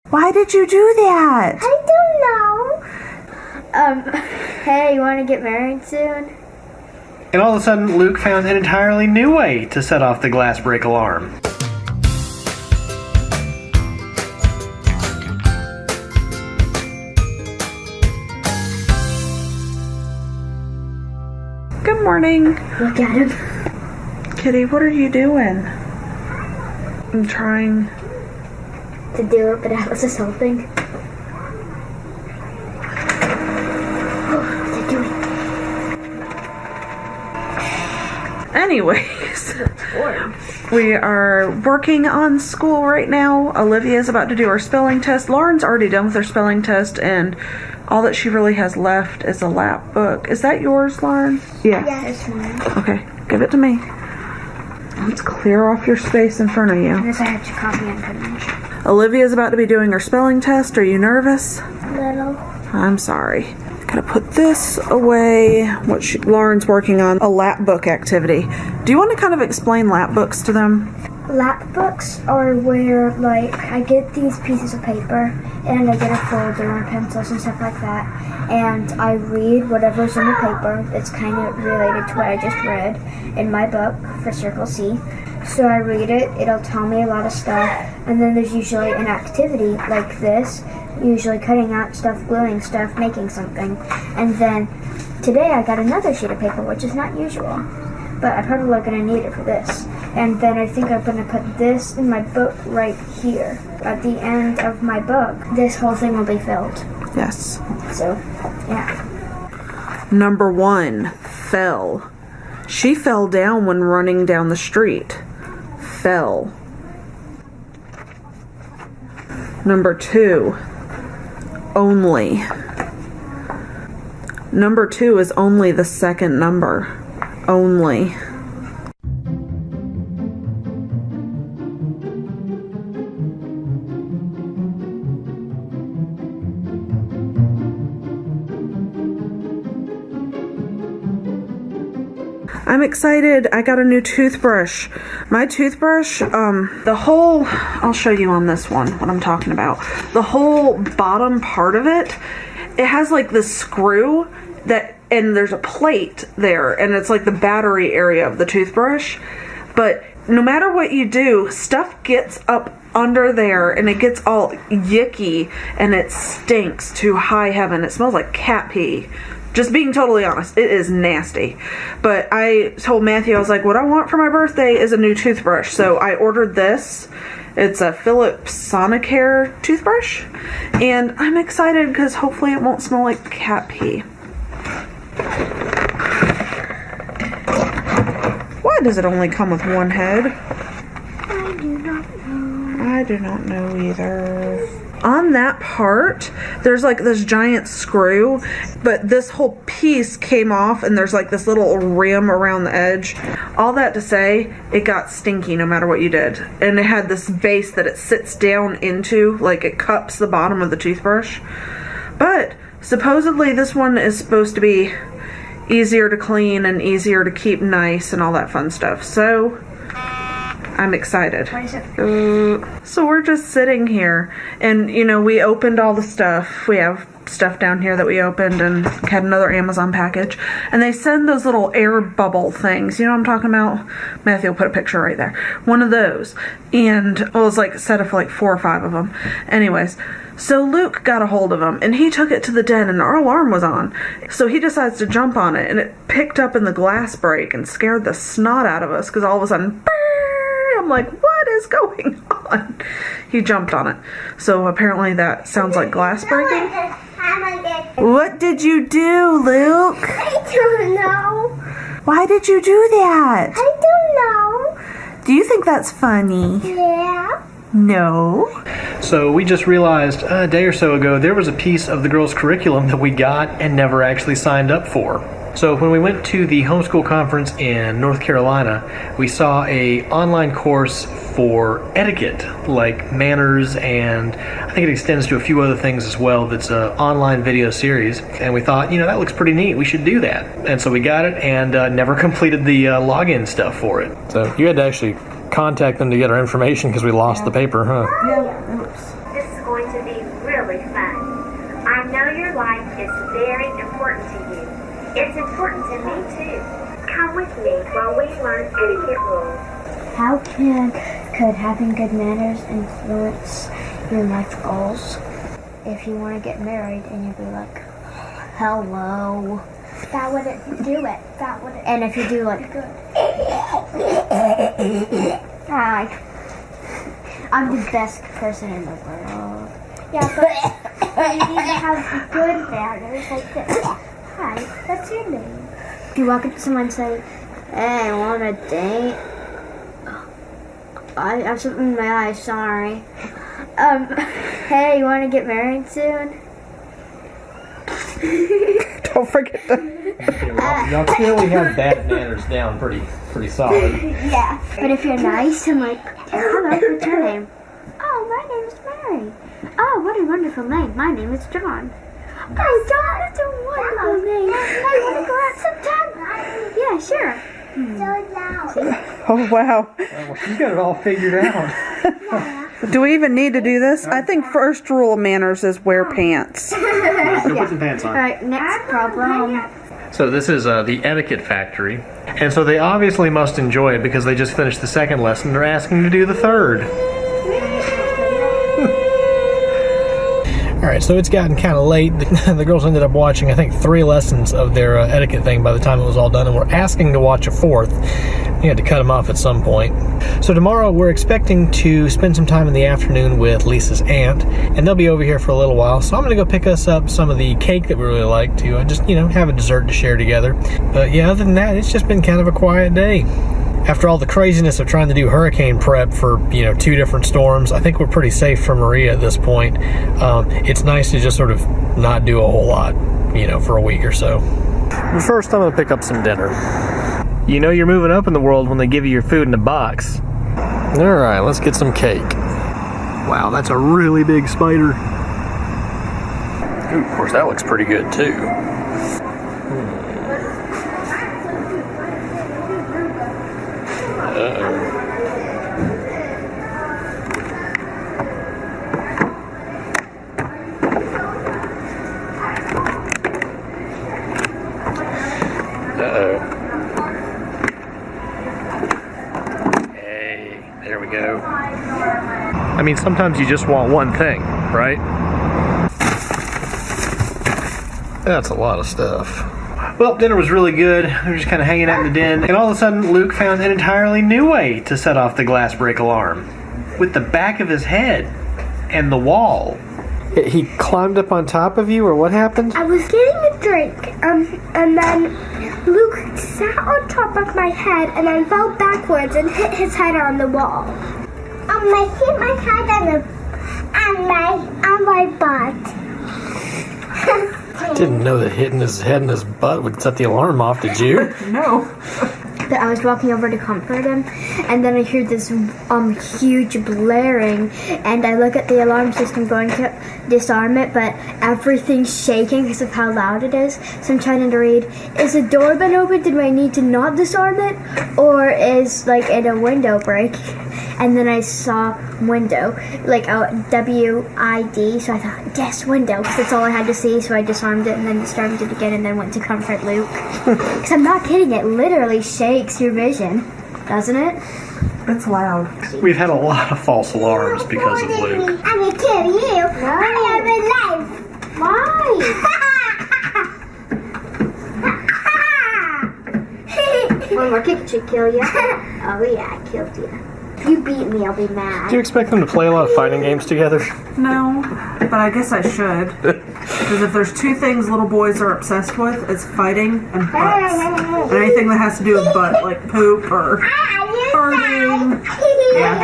Why did you do that? I don't know. Hey, you want to get married soon? And all of a sudden, Luke found an entirely new way to set off the glass break alarm. Good morning. Look at him. Kitty, what are you doing? I'm trying To do it, but Alice is helping. What's it doing? Anyways, we are working on school right now. Olivia's about to do her spelling test. Lauren's already done with her spelling test, and all that she really has left is a lap book. Is that yours, Lauren? Yeah. Yeah, it's mine. Okay, give it to me. Let's clear off your space in front of you. Unless I have to copy and finish. Olivia's about to be doing her spelling test. Are you nervous? Little. I'm sorry. Gotta put this away. Lauren's working on a lap book activity. Do you want to kind of explain lap books to them? Lap books are where, like, I get these pieces of paper and I get a folder and pencils and stuff like that, and I read whatever's in the paper that's kind of related to what I just read in my book for Circle C. So I read it, it'll tell me a lot of stuff, and then there's usually an activity like this, usually cutting out stuff, gluing stuff, making something. And then today I got another sheet of paper, which is not usual, but I'm probably going to need it for this. And then I think I'm going to put this in my book right here. At the end of my book, this whole thing will be filled. Yes. So, yeah. Number 1, fell. She fell down when running down the street. Fell. Number 2, only. Number 2 is only the second number. Only. I'm excited. I got a new toothbrush. My toothbrush, I'll show you on this one what I'm talking about. The whole bottom part of it, it has like this screw and there's a plate there, and it's like the battery area of the toothbrush. But no matter what you do, stuff gets up under there and it gets all yicky and it stinks to high heaven. It smells like cat pee. Just being totally honest, it is nasty. But I told Matthew, I was like, what I want for my birthday is a new toothbrush. So I ordered this. It's a Philips Sonicare toothbrush. And I'm excited because hopefully it won't smell like cat pee. Why does it only come with one head? I do not know. I do not know either. On that part, there's like this giant screw, but this whole piece came off and there's like this little rim around the edge. All that to say, it got stinky no matter what you did. And it had this base that it sits down into, like it cups the bottom of the toothbrush. But supposedly this one is supposed to be easier to clean and easier to keep nice and all that fun stuff. So I'm excited. So we're just sitting here and, we opened all the stuff. We have stuff down here that we opened and had another Amazon package. And they send those little air bubble things. You know what I'm talking about? Matthew will put a picture right there. One of those. And it was like a set of like 4 or 5 of them. Anyways, so Luke got a hold of them and he took it to the den and our alarm was on. So he decides to jump on it and it picked up in the glass break and scared the snot out of us because all of a sudden, I'm like, what is going on? He jumped on it. So apparently that sounds like glass breaking. What did you do, Luke? I don't know. Why did you do that? I don't know. Do you think that's funny? Yeah. No. So we just realized a day or so ago there was a piece of the girls' curriculum that we got and never actually signed up for. So when we went to the homeschool conference in North Carolina, we saw a online course for etiquette, like manners, and I think it extends to a few other things as well. That's an online video series, and we thought, that looks pretty neat. We should do that. And so we got it and never completed the login stuff for it. So you had to actually contact them to get our information because we lost the paper, huh? Yeah. This is going to to be really fun. I know your life is very important to you. It's important to me too. Come with me while we learn etiquette rules. How could having good manners influence your life goals? If you want to get married and you'd be like, hello. That wouldn't do it. That wouldn't. And if you do like, hi, I'm the best person in the world. Yeah, but you need to have good manners like this. Hi, what's your name? If you walk up to someone and say, hey, want a date? I have something in my eye, sorry. Hey, you want to get married soon? Don't forget to. Y'all clearly have bad manners down pretty solid. Yeah. But if you're nice, I'm like, hello, what's your name? Oh, my name is Mary. Oh, what a wonderful name. My name is John. Oh, John, that's a wonderful name. Hey, want to go out sometime? Yeah, sure. So loud. Oh, wow. Well, she's got it all figured out. Do we even need to do this? I think first rule of manners is wear pants. Go put some pants on. All right, next problem. So this is the etiquette factory. And so they obviously must enjoy it because they just finished the second lesson. They're asking to do the third. All right, so it's gotten kind of late. The girls ended up watching, I think, 3 lessons of their etiquette thing by the time it was all done, and we're asking to watch a 4th. We had to cut them off at some point. So tomorrow we're expecting to spend some time in the afternoon with Lisa's aunt, and they'll be over here for a little while. So I'm going to go pick us up some of the cake that we really like to just, have a dessert to share together. But yeah, other than that, it's just been kind of a quiet day. After all the craziness of trying to do hurricane prep for, 2 different storms, I think we're pretty safe for Maria at this point. It's nice to just sort of not do a whole lot, for a week or so. But first, I'm going to pick up some dinner. You're moving up in the world when they give you your food in a box. All right, let's get some cake. Wow, that's a really big spider. Ooh, of course, that looks pretty good, too. Hey, there we go. I mean, sometimes you just want one thing, right? That's a lot of stuff. Well, dinner was really good. We were just kind of hanging out in the den, and all of a sudden, Luke found an entirely new way to set off the glass break alarm. With the back of his head and the wall. He climbed up on top of you, or what happened? I was getting a drink, and then Luke sat on top of my head, and I fell backwards and hit his head on the wall. I hit my head on my butt. I didn't know that hitting his head in his butt would set the alarm off, did you? No. But I was walking over to comfort him, and then I hear this huge blaring, and I look at the alarm system going to disarm it, but everything's shaking because of how loud it is. So I'm trying to read, is the door been opened? Did I need to not disarm it? Or is it a window break? And then I saw window, W-I-D, so I thought, yes, window, because that's all I had to see, so I disarmed it and then disarmed it again and then went to comfort Luke. Because I'm not kidding, it literally shakes your vision, doesn't it? It's loud. We've had a lot of false alarms because of Luke. I'm gonna kill you. I have a life. Why? One more kick should kill you. Oh yeah, I killed you. You beat me, I'll be mad. Do you expect them to play a lot of fighting games together? No, but I guess I should. Because if there's 2 things little boys are obsessed with, it's fighting and butts. And anything that has to do with butt, like poop or farting. Yeah.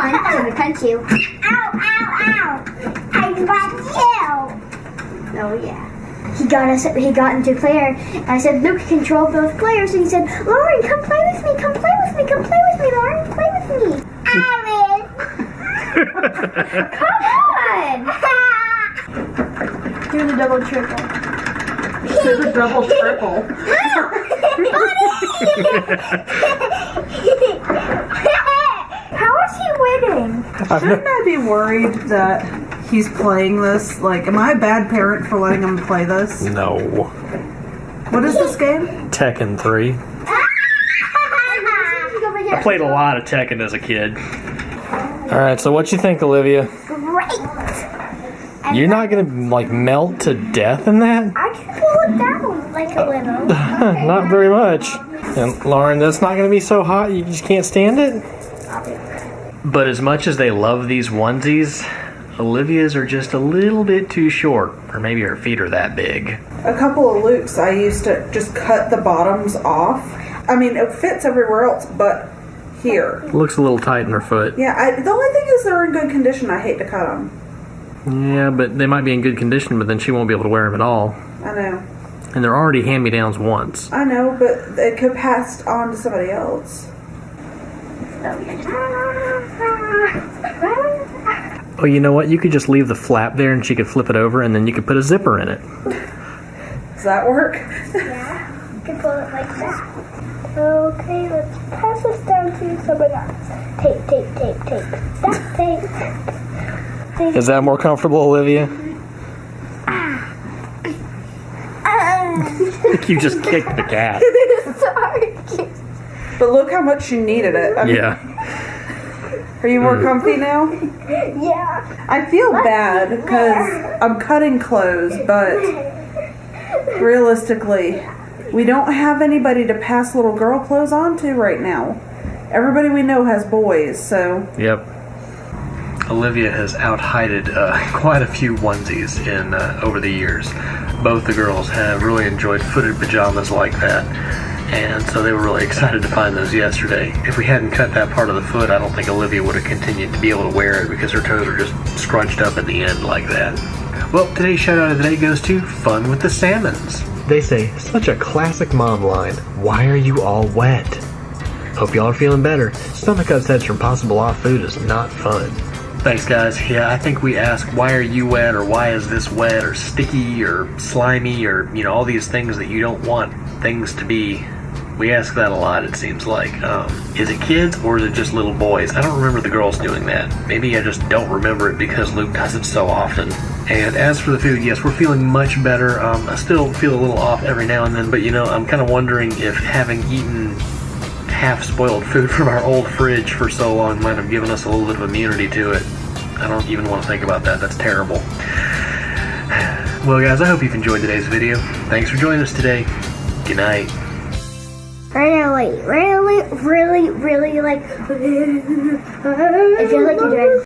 I'm gonna punch you. Ow. I got you. Oh yeah. He got into a player, and I said, Luke, control both players, and he said, Lauren, come play with me, Lauren, play with me. Alice. Come on! Do the double triple. Do the double triple. How quitting. Shouldn't I be worried that he's playing this? Like, am I a bad parent for letting him play this? No. What is this game? Tekken 3. I played a lot of Tekken as a kid. Alright, so what you think, Olivia? Great. You're not gonna, like, melt to death in that? I can pull it down like a little. Not very much. And Lauren, that's not gonna be so hot you just can't stand it? But as much as they love these onesies, Olivia's are just a little bit too short. Or maybe her feet are that big. A couple of Luke's, I used to just cut the bottoms off. I mean, it fits everywhere else, but here. Looks a little tight in her foot. Yeah, the only thing is they're in good condition. I hate to cut them. Yeah, but they might be in good condition, but then she won't be able to wear them at all. I know. And they're already hand-me-downs once. I know, but it could pass on to somebody else. Oh, you know what? You could just leave the flap there and she could flip it over and then you could put a zipper in it. Does that work? Yeah, you can pull it like that. Okay, let's pass this down to someone else. Tape, tape, tape, tape. That tape. Is that more comfortable, Olivia? You just kicked the cat. Sorry. But look how much you needed it. I mean, Yeah. Are you more comfy now? Yeah. I feel bad because I'm cutting clothes, but realistically, we don't have anybody to pass little girl clothes on to right now. Everybody we know has boys, so... Yep. Olivia has out-heighted quite a few onesies in over the years. Both the girls have really enjoyed footed pajamas like that, and so they were really excited to find those yesterday. If we hadn't cut that part of the foot, I don't think Olivia would have continued to be able to wear it because her toes are just scrunched up at the end like that. Well, today's shout-out of the day goes to Fun with the Salmons. They say, such a classic mom line, why are you all wet? Hope y'all are feeling better. Stomach upsets from possible off food is not fun. Thanks, guys. Yeah, I think we ask, why are you wet, or why is this wet, or sticky, or slimy, or, you know, all these things that you don't want things to be. We ask that a lot, it seems like. Is it kids, or is it just little boys? I don't remember the girls doing that. Maybe I just don't remember it because Luke does it so often. And as for the food, yes, we're feeling much better. I still feel a little off every now and then, but, you know, I'm kind of wondering if having eaten half-spoiled food from our old fridge for so long might have given us a little bit of immunity to it. I don't even want to think about that. That's terrible. Well, guys, I hope you've enjoyed today's video. Thanks for joining us today. Good night. Really like... I feel like you're doing...